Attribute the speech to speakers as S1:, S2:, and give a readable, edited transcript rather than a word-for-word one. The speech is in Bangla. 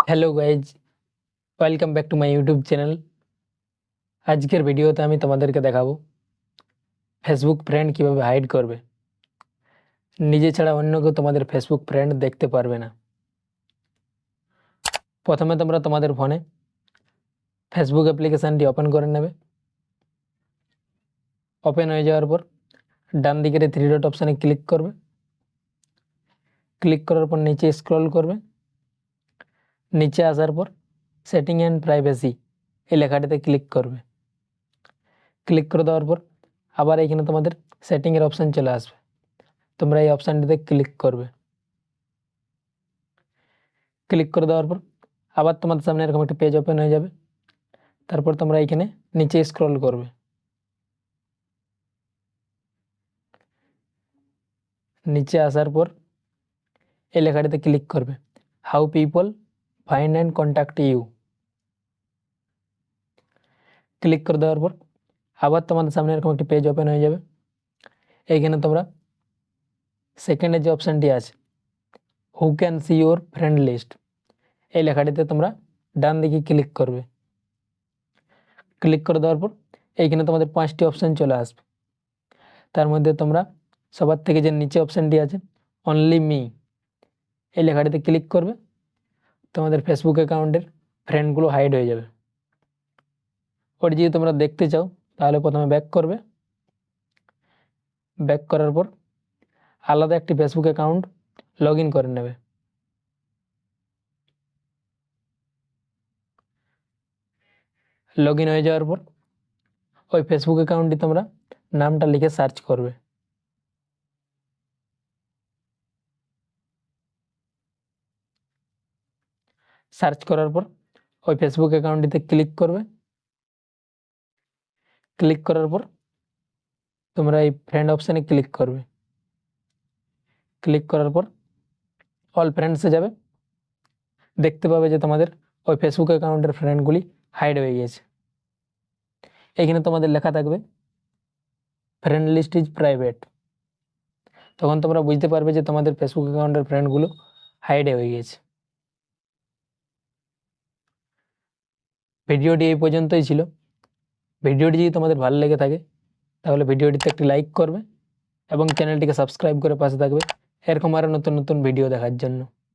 S1: Hello guys, welcome back to my YouTube channel. আজকের ভিডিওতে আমি তোমাদেরকে দেখাবো ফেসবুক ফ্রেন্ড কিভাবে হাইড করবে। নিজে ছাড়া অন্য কেউ তোমাদের ফেসবুক ফ্রেন্ড দেখতে পারবে না। প্রথমে তোমরা তোমাদের ফোনে ফেসবুক অ্যাপ্লিকেশানটি ওপেন করে নেবে। ওপেন হয়ে যাওয়ার পর ডান দিকের 3 ডট অপশানে ক্লিক করবে। ক্লিক করার পর নিচে স্ক্রল করবে। নিচে আসার পর সেটিং অ্যান্ড প্রাইভেসি এই লেখাটিতে ক্লিক করবে। ক্লিক করে দেওয়ার পর আবার এখানে তোমাদের সেটিংয়ের অপশান চলে আসবে। তোমরা এই অপশানটিতে ক্লিক করবে। ক্লিক করে দেওয়ার পর আবার তোমাদের সামনে এরকম একটা পেজ ওপেন হয়ে যাবে। তারপর তোমরা এখানে নিচে স্ক্রল করবে। নিচে আসার পর এই লেখাটিতে ক্লিক করবে, how people find and contact you. Click করে দেওয়ার পর আবার তোমাদের সামনে এরকম একটি পেজ ওপেন হয়ে যাবে। এইখানে তোমরা সেকেন্ডের যে অপশানটি আছে, who can see your friend list, এই লেখাটিতে তোমরা ডান দিকে ক্লিক করবে। ক্লিক করে দেওয়ার পর এইখানে তোমাদের 5টি অপশান চলে আসবে। তার মধ্যে তোমরা সবার থেকে যে নিচে অপশানটি আছে, অনলি মি, এই লেখাটিতে ক্লিক করবে। তোমাদের ফেসবুক অ্যাকাউন্টের ফ্রেন্ডগুলো হাইড হয়ে যাবে। ওটি যদি তোমরা দেখতে চাও তাহলে প্রথমে ব্যাক করবে। ব্যাক করার পর আলাদা একটি ফেসবুক অ্যাকাউন্ট লগ ইন করে নেবে। লগ ইন হয়ে যাওয়ার পর ওই ফেসবুক অ্যাকাউন্টটি তোমরা নামটা লিখে সার্চ করবে। সার্চ করার পর ওই ফেসবুক অ্যাকাউন্টটিতে ক্লিক করবে। ক্লিক করার পর তোমরা এই ফ্রেন্ড অপশানে ক্লিক করবে। ক্লিক করার পর অল ফ্রেন্ডসে যাবে। দেখতে পাবে যে তোমাদের ওই ফেসবুক অ্যাকাউন্টের ফ্রেন্ডগুলি হাইড হয়ে গিয়েছে। এখানে তোমাদের লেখা থাকবে ফ্রেন্ড লিস্ট ইজ প্রাইভেট। তখন তোমরা বুঝতে পারবে যে তোমাদের ফেসবুক অ্যাকাউন্টের ফ্রেন্ডগুলো হাইড হয়ে গিয়েছে। ভিডিওটি এই পর্যন্তই ছিল। ভিডিওটি যদি তোমাদের ভালো লেগে থাকে তাহলে ভিডিওটিতে একটি লাইক করবে এবং চ্যানেলটিকে সাবস্ক্রাইব করে পাশে থাকবে এরকম আরও নতুন নতুন ভিডিও দেখার জন্য।